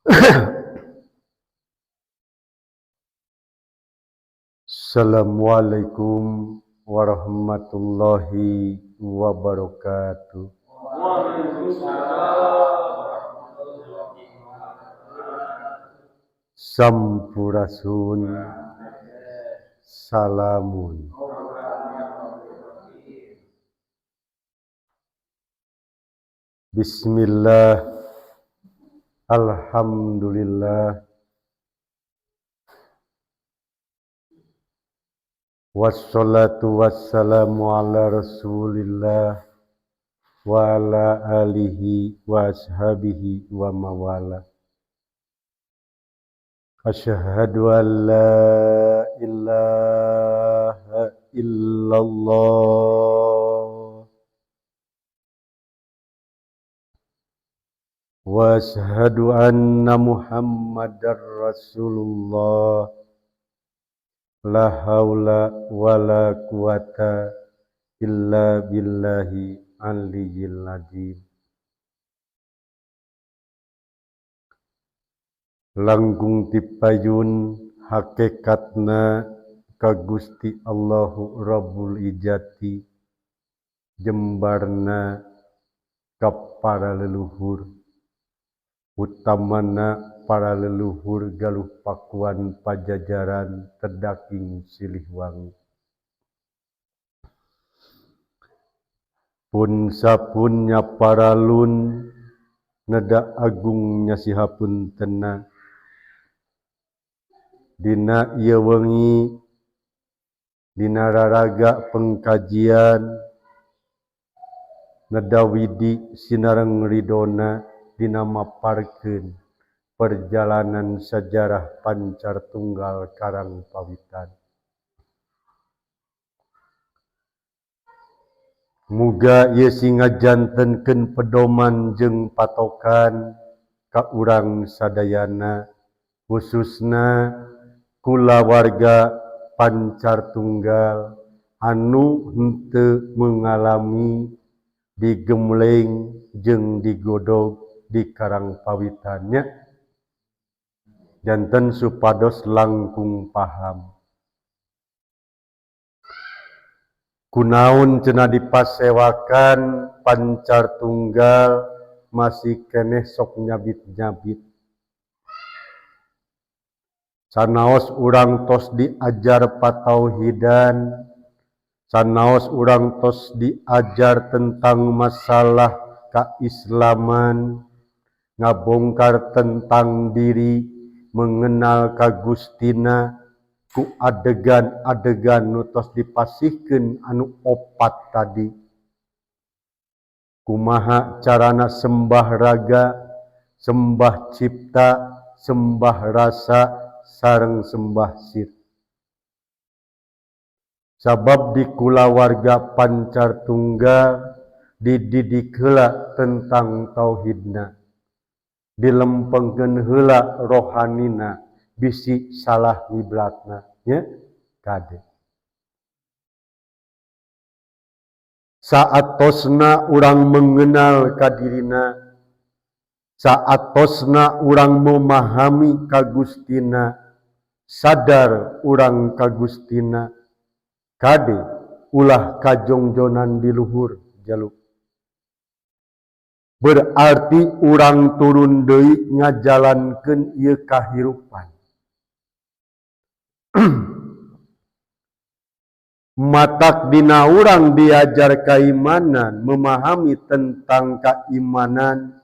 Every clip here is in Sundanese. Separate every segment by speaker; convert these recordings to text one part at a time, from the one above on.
Speaker 1: Assalamualaikum warahmatullahi wabarakatuh. Sampurasun salamun. Bismillah, alhamdulillah, wassalatu wassalamu ala rasulillah wa ala alihi wa ashabihi wa mawala. Asyhadu an la ilaha illallah wa asyhadu anna muhammadar rasulullah. La haula wa la quwata illa billahi aliyyil azim. Langkung tipayun hakikatna ka Gusti Allahu Rabbul Izzati, jembarna ka para leluhur, utamana para leluhur galuh pakuan pajajaran tedaking silih wangi. Pun sapunnya para lun neda agungnya sihapuntenna dina ieu wengi, dina raraga pengkajian neda widi sinareng ridona dina maparkeun perjalanan sejarah Pancar Tunggal Karang Pawitan. Muga ieu singajantenkeun pedoman jeung patokan ka urang sadayana, khususna kulawarga Pancar Tunggal anu henteu mengalami digemleng jeung digodog di Karang Pawitannya, janten supados langkung paham kunaon cenah dipasewakan Pancar Tunggal masih keneh sok nyabit-nyabit. Sanaos urang tos diajar patauhidan, sanaos urang tos diajar tentang masalah keislaman, ngabongkar tentang diri, mengenal ka Gustina ku adegan-adegan nu tos dipasihkeun anu opat tadi. Kumaha carana sembah raga, sembah cipta, sembah rasa, sareng sembah sir. Sabab di kulawarga Pancar Tunggal dididik heula tentang tauhidna, dilempengkeun heula rohanina, bisi salah ngiblatna nya kade. Saatosna urang mengenal ka dirina, saatosna urang memahami ka Gustina, sadar urang ka Gustina, kade ulah kajongjonan di luhur jaluk. Berarti urang turun deui ngajalankeun ieu kahirupan. Matak dina urang diajar keimanan, memahami tentang keimanan,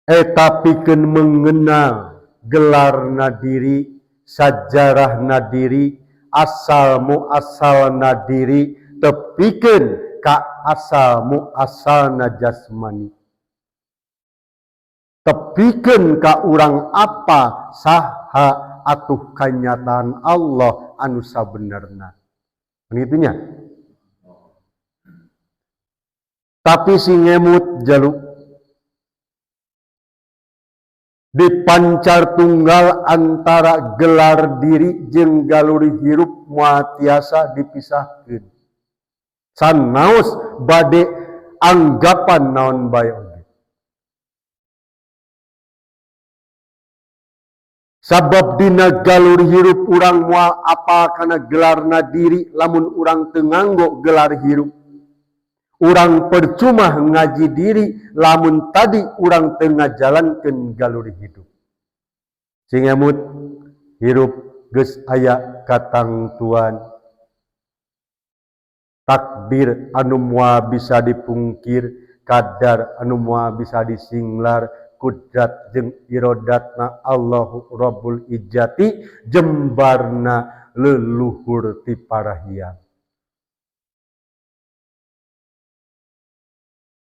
Speaker 1: tapikeun mengenal gelarna diri, sajarahna diri, asal muasalna diri, tepikeun ka asal muasalna jasmani, tepikeun ka urang apa saha atuh kanyataan Allah anu sabenerna. Begitunya. Tapi si ngemut jaluk di Pancar Tunggal antara gelar diri jeung galuri hirup moal tiasa dipisahkeun. Sanaos bade anggapan naon bae oge. Sabab dina galur hirup urang moal apa kana gelarna diri lamun urang teu nganggo gelar hirup. Urang percuma ngaji diri lamun tadi urang teu ngajalankeun galur hidup. Sing emut hirup geus aya katangtuan. Takdir anu moal bisa dipungkir, kadar anu moal bisa disinglar, kudrat jeung irodatna Allahu Rabbul Izzati jembarna leluhur ti parahiang.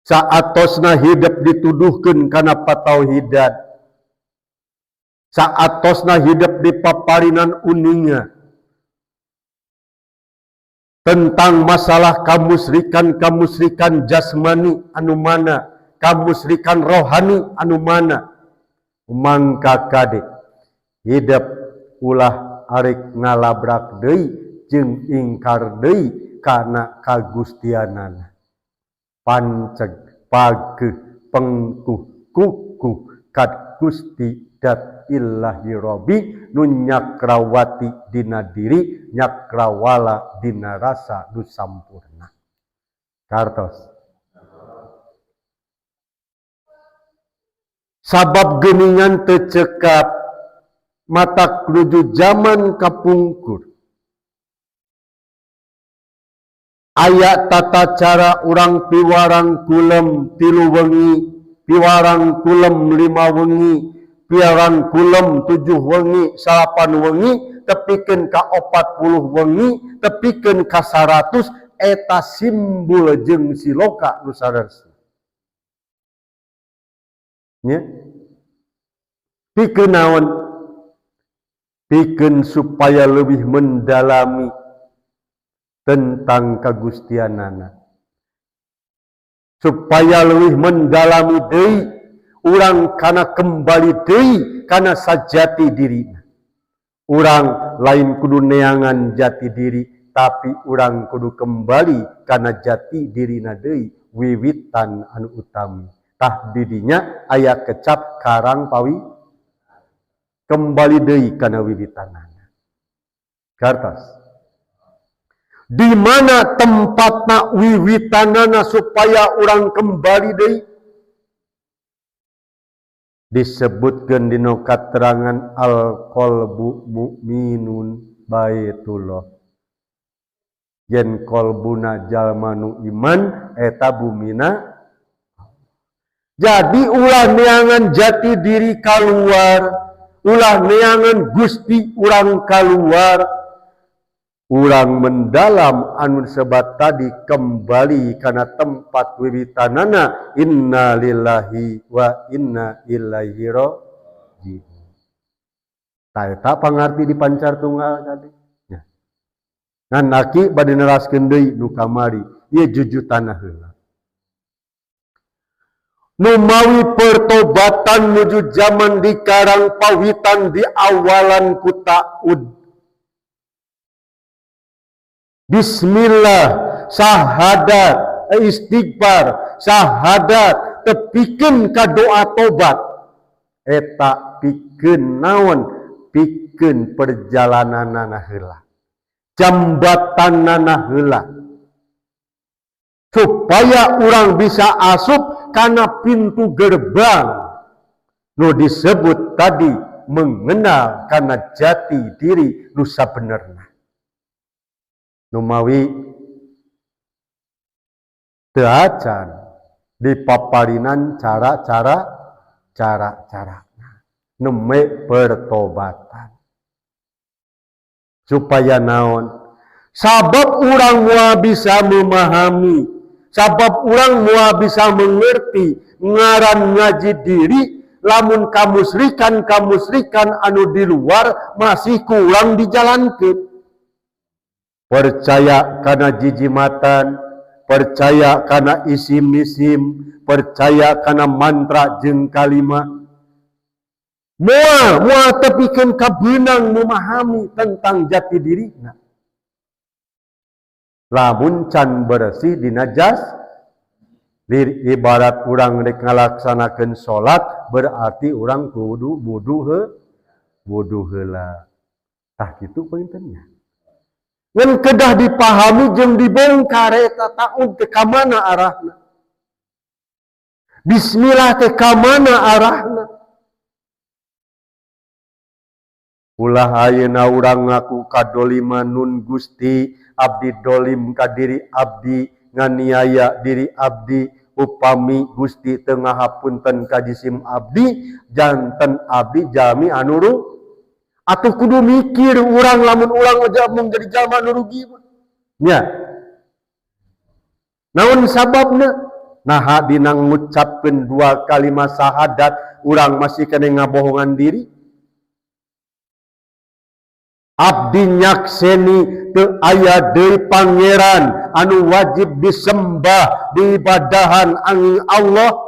Speaker 1: Saatosna hidup dituduhkeun kana patauhidan, saatosna hidup dipaparinan uninga tentang masalah kamusrikan jasmani anu mana, kamusrikan rohani anu mana, mangka kade hidup ulah arek ngalabrak deui jeung ingkar deui kana kagustianana. Panceg pageuh pengkuh kukuh kad Gusti dat illahi robbi nu nyakrawati dina diri nyakrawala dina rasa nu sampurna. Kartos. Sabab geuningan teu cekap mata nuju zaman kapungkur. Aya tata cara urang piwarang kulem 3 wengi, piwarang kulem 5 wengi, piwarang kulem 7 wengi, 8 wengi, tepikeun ka 40 wengi, tepikeun ka 100, eta simbol jeung siloka nu sadersa. Nya? Pikeun naon? Pikeun supaya lebih mendalami tentang kagustianana, supaya lebih mendalami deui urang kana kembali deui kana sajati dirina. Urang lain kudu neangan jati diri, tapi urang kudu kembali kana jati dirina deui wiwitan anu utami. Tah didinya aya kecap karang pawi kembali deui kana wiwitanana. Kartos. Di mana tempatna wiwitanana supaya urang kembali deui? Disebutkeun dina katerangan al-qalbu mu'minun baitullah. Yen qalbuna jalma nu iman eta bumina. Jadi ulah neangan jati diri kaluar, ulah neangan Gusti urang kaluar. Urang mendalam anu sebat tadi kembali kana tempat wiwitanana, inna lillahi wa inna ilaihi raji'un. Taeta pangarti di pancar tunggal tadi. Ya. Ngan aki bade neraskeun deui nu kamari, ieu jujutanna heula. Nu mawi pertobatan menuju zaman di karang pawitan di awalan ku ta'ud. Bismillah, syahadat, istighfar, syahadat, tepikeun ka doa tobat. Eta pikeun naon? Pikeun perjalananana heula. Jambatanana heula. Supaya urang bisa asup kana pintu gerbang nu disebut tadi mengenal kana jati diri nu sabenerna. Numawi teu acan dipaparinan cara-cara neme pertobatan supaya naon? Sabab urang moal bisa memahami, sabab urang moal bisa mengerti ngaran ngaji diri lamun kamusrikan anu di luar masih kurang dijalankeun. Percaya kana jijimatan, percaya kana isim-isim, percaya kana mantra jeung kalima. Moal tepikeun ka beunang memahami tentang jati dirina. Lamun can bersih dina jas, ibarat urang rek ngalaksanakeun salat berarti urang kudu wudu wudu heula. Tah kitu pointennya. Ngan kedah dipahami jeung dibongkar eta taun teh ka mana arahna. Bismillah teh ka mana arahna. Ulah ayeuna urang ngaku kadoliman nun Gusti, abdi dolim ka diri abdi, nganiaya diri abdi, upami Gusti teu ngahapunten ka jisim abdi, janten abdi jalmi anu atuh kudu mikir urang lamun urang mung jadi jalma anu rugi nya. Naon sababna? Naha dina ngucapkeun 2 kalimat syahadat urang masih kene ngabohongan diri. Abdi nyakseni teu aya deui pangeran anu wajib disembah diibadahan angin Allah.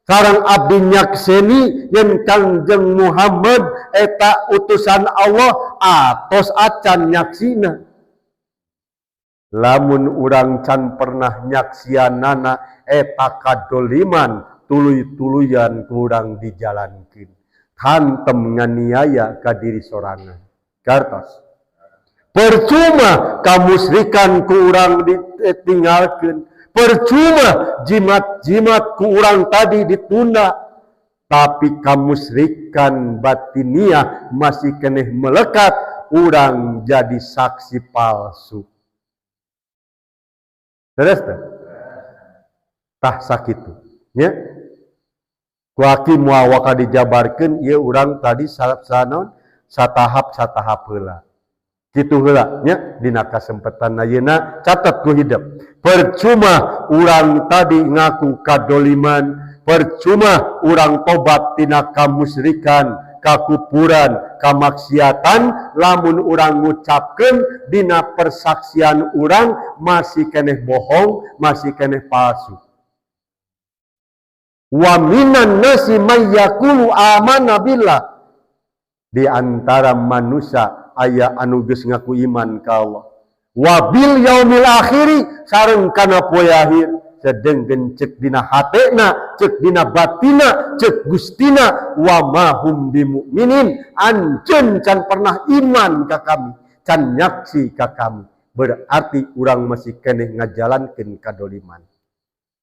Speaker 1: Sareng abdi nyakseni yen Kangjeng Muhammad eta utusan Allah atos acan nyaksina. Lamun urang can pernah nyaksianana eta kadoliman tuluy-tuluyan kurang dijalankeun. Hantem nganiaya ka diri sorangan. Kartos. Percuma kamusrikan ku urang ditinggalkeun. Percuma jimat-jimat ku urang tadi ditunda. Tapi kamusrikan batiniah masih keneh melekat, urang jadi saksi palsu. Terus tah sakitu nya. Ku aki moal waka dijabarkeun ieu urang tadi sanon satahap heula. Kitu heula nya dina kasempatan ayeuna catat ku hidup. Percuma urang tadi ngaku kadoliman, percuma urang tobat tina kamusyrikan, kakupuran, kamaksiatan, lamun urang ngucapkeun dina persaksian urang masih keneh bohong, masih keneh palsu. Wa minan nasi may yaqulu amanna billah. Di antara manusia aya anu geus ngaku iman ka Allah. Wa bil yaumil akhiri sareng kana poe akhir sedengkeun ceuk dina hatena, ceuk dina batina, ceuk gustina wa ma hum bimu'minin anceun can pernah iman ka kami, can nyaksi ka kami. Berarti urang masih keneh ngajalankeun kadoliman.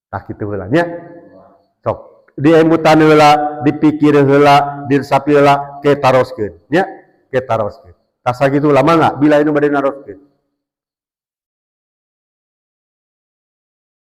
Speaker 1: Tah kitu heula nya. Sok diemutan heula, dipikir heula, dirsapi heula, ketaroskeun nya, ketaroskeun. Tas sakitu lama enggak bila ini bade naroskeun.